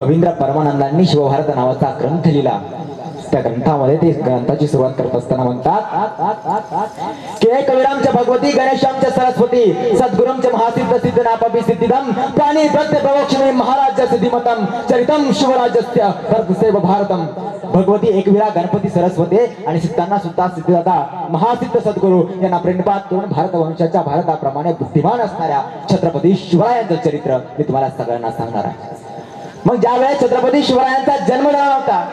रवींद्र परमानंदांनी शिवभारत नावाचा ग्रंथ लिहिला। त्या ग्रंथामध्ये ते ग्रंथाची सुरुवात करत असताना म्हणतात की कविरामच्या भगवती गणेशांच्या सरस्वती सद्गुरुंच्या महासिद्ध सिद्ध नापापी सिद्धिदम प्राणी प्रत्य प्रवक्षणे महाराज सिद्धिमतम चरितम शिवराजस्य सर्वसेव भारतम। भगवती एकविरा गणपती सरस्वती आणि सिद्धांना सुद्धा सिद्धिदाता महासिद्ध सद्गुरु यांना प्रेमपात करून भारत वंशाच्या भारताप्रमाणे बुद्धिमान असणाऱ्या छत्रपती शिवरायांचं चरित्र मी तुम्हाला सगळ्यांना सांगणार आहे। मग ज्यावेळेस छत्रपती शिवरायांचा जन्म झाला होता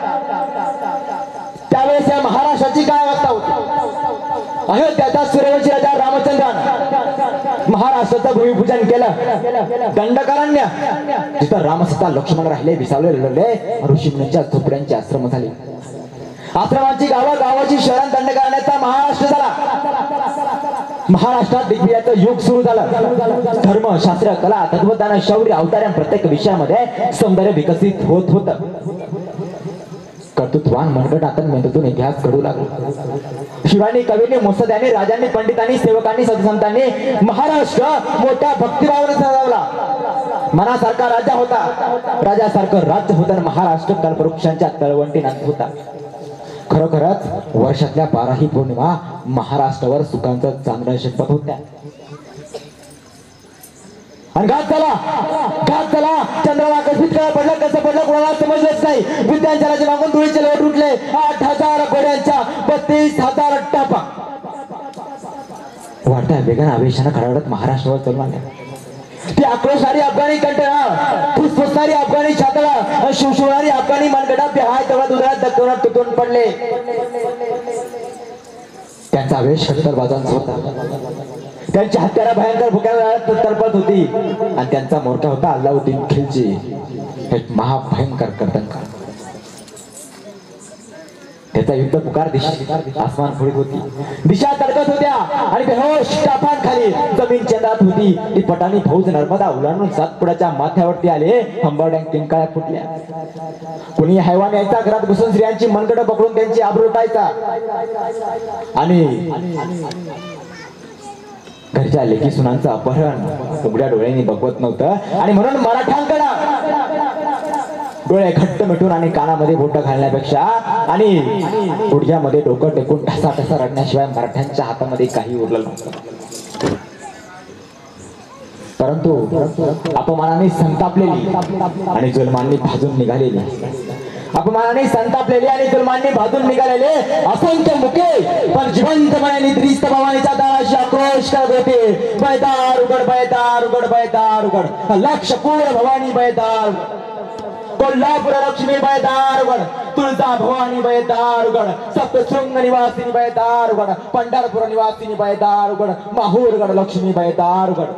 त्यावेळेस या महाराष्ट्राची काय अवस्था होती। अयोध्याचा सूर्यवंशी राजा रामचंद्राने महाराष्ट्राचं भूमिपूजन केलं। दंडकारण्य जिथं रामसीता लक्ष्मण राहिले विसावले लढले ऋषीमुनींच्या झोपड्यांचे आश्रम झाले। आश्रमाची गावाची शहरात दंडकारण्याचा महाराष्ट्र झाला। महाराष्ट्रात दिग्विजयाचं युग सुरू झालं। धर्म शास्त्र कला तत्वज्ञान शौर्य अवतार्य प्रत्येक विषयामध्ये सौंदर्य विकसित होत होतं। कर्तृत्वान मनगटातून मेंदूतून इतिहास घडू लागला। शिवानी कवींनी मुत्सद्यांनी राजांनी पंडितांनी सेवकांनी सदसंतांनी महाराष्ट्र मोठ्या भक्तिभावाने सजवला। मनासारखा राजा होता, राजासारखं राज्य होतं। महाराष्ट्र कल्पवृक्षांच्या तळवंटीत होता। खरोखरच वर्षातल्या 12ही पौर्णिमा महाराष्ट्रावर सुखांचं चांदणं शिकवत होत्या। आणि घात झाला चंद्राला आकर्षित करायला पडलं, कसं पडलं कोणाला समजलंच नाही। विद्यांच्या मागून धुळीचे लोट उठले 8,000 घोड्यांच्या 32,000 टापा वाढत्या वेगाने आवेशानं खडावडत महाराष्ट्रावर चालू लागल्या। ती आक्रोशणारी अफगाणी कंटळा फुसफुसणारी अफगाणी छातळा शिवशिवणारी अफगाणी मनगटा बिहाय तेवढा दुधात दक्कनात तुटून पडले। त्यांचा आवेश कट्टरबाजांचा होता। त्यांची हत्यारा भयंकर भुक्या तडपत होती आणि त्यांचा मोर्चा होता अल्लाउद्दीन खिलजी एक महाभयंकर कर्तनकार। त्याचा युद्ध पुकार दिशा आसमान फोडीत होती, दिशा तडकत होत्या आणि बेहोश टापान खाली जमीन चंद्रात होती। ती पटाणी फौज नर्मदा उलांडून सातपुड्याच्या माथ्यावरती आले। हंबरड्या किंकाळ्या फुटल्या। कुणी हैवान यायचा घरात घुसून स्त्रियांची मनगट पकडून त्यांची आबरू लुटायचा आणि घरच्या लेकी सुनांचं अपहरण उघड्या डोळ्यांनी बघवत नव्हतं। आणि म्हणून मराठ्यांकडे डोळे घट्ट मिटून आणि कानामध्ये बोटं घालण्यापेक्षा आणि गुडघ्यामध्ये डोकं टेकून ठसा ठसा रडण्याशिवाय मराठ्यांच्या हातामध्ये काही उरलं नव्हतं। परंतु अपमानाने संतापलेली आणि जुलमांनी भाजून निघालेली भाजून निघालेले असंख्य मुके पण जिवंतपणे निद्रिस्त भवानीच्या दाराशी आक्रोश करत होते। बैदार उघड बैदार उघड बैदार उघड लक्षपूर भवानी बैदार कोल्हापूर लक्ष्मी बैदार उघड तुळजा भवानी बैदार उघड सप्तशृंग निवासिनी बैदार उघड पंढरपूर निवासिनी बैदार उघड माहूरगड लक्ष्मी बैदार उघड।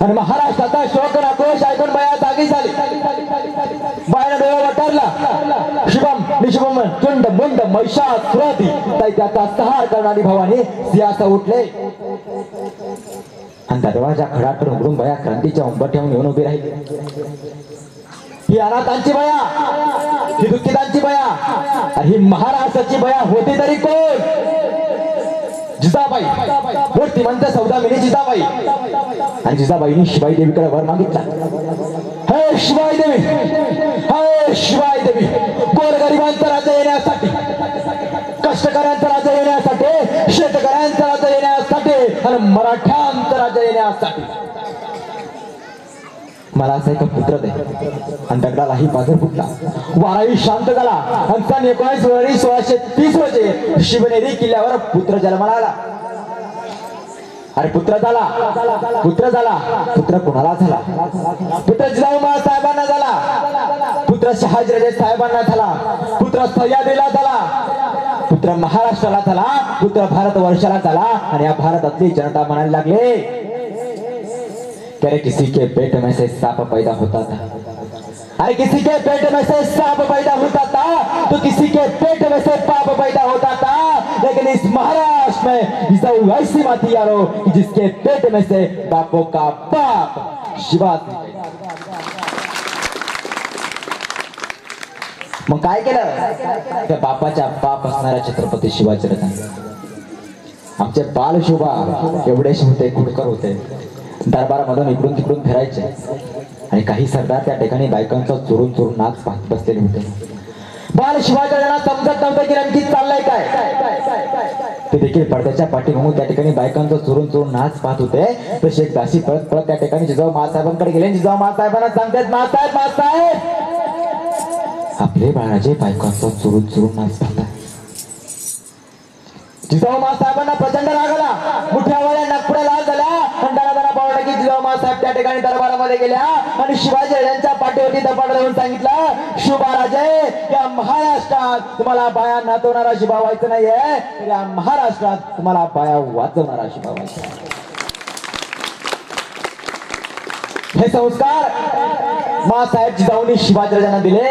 आणि महाराष्ट्राचा शोक आक्रोश ऐकून बाया जागी झाली। बायाने डोळा वटारला। शुभम निशुभम चुंड मुंड महिषासुरादी त्याचा सहार करणारी भवानी सिंहासन उठले आणि दरवाजा खडाटून उघडून बाया क्रांतीच्या उंबरठ्यावर येऊन उभी राहिली। ही अनाथांची बया, ही दुःखितांची बया, ही महाराष्ट्राची बया होती तरी कोण? जिजाबाई मूर्तिमंत सौदामिनी जिजाबाई। आणि जिजाबाईंनी शिवाई देवीकडे वर मागितला। हे शिवाई देवी, हे शिवाई देवी, गोरगरिबांचा राजा येण्यासाठी, कष्टकऱ्यांचा राजा येण्यासाठी, शेतकऱ्यांचा राजा येण्यासाठी आणि मराठ्यांचा राजा येण्यासाठी मला असं एक पुत्र दे। आणि दगडालाही पाझर फुटला, वाराही शांत झाला। आणि सन 19 फेब्रुवारी 1630 रोजी शिवनेरी किल्ल्यावर पुत्र जन्माला आला। अरे पुत्र झाला। पुत्र कोणाला झाला? पुत्र जिजाऊ साहेबांना झाला, पुत्र शहाजीराजे साहेबांना झाला, पुत्र सह्याद्रीला झाला, पुत्र महाराष्ट्राला झाला, पुत्र भारतवर्षाला झाला। आणि या भारतातली जनता म्हणायला लागले अरे किसी के पेट में से सांप पैदा होता था, अरे किसी के पेट में से सांप पैदा होता था तो किसी के पेट में से पाप पैदा होता था। लेकिन इस महाराष्ट्र में जिजाऊ ऐसी माती यारो जिसके पेट में से बापों का पाप शिवाजी। मग काय केलं? त्या बापाच्या बाप असणाऱ्या छत्रपती शिवाजीराजांनी आमचे बाल शोभा एवढेच होते, कुटकर होते, दरबारामधून इकडून तिकडून फिरायचे। आणि काही सरदार त्या ठिकाणी बायकांचा चोरून चोरून नाच पाहत बसलेले होते. बाल शिवाजीराजांना समजत नव्हतं की नेमकी चाललंय काय. ते देखील पडद्याच्या पाठीमागून त्या ठिकाणी बायकांचा चोरून चोरून नाच पाहत होते. तसे एक दासी पळत पळत त्या ठिकाणी जिजाऊ महासाहेबांकडे गेले. जिजाऊ महासाहेबांना सांगतात, महासाहेब आपले बाळाचे बायकांचा चोरून चोरून नाच पाहतात. जिजाऊ महासाहेबांना प्रचंड राग आला. मुठ्या वाल्या नागपुड्या लाल झाल्या. दाना पावला की जिजाऊ महासाहेब त्या ठिकाणी दरबारामध्ये गेल्या आणि शिवाजी राजांच्या पाठीवरती दपाट देऊन सांगितलं, शिवराजे या महाराष्ट्रात तुम्हाला बाया नाचवणारा शिवा व्हायचं नाहीये, तर या महाराष्ट्रात तुम्हाला बाया वाचवणारा शिवा व्हायचा. हे संस्कार महासाहेब जिजाऊंनी शिवाजी राजांना दिले.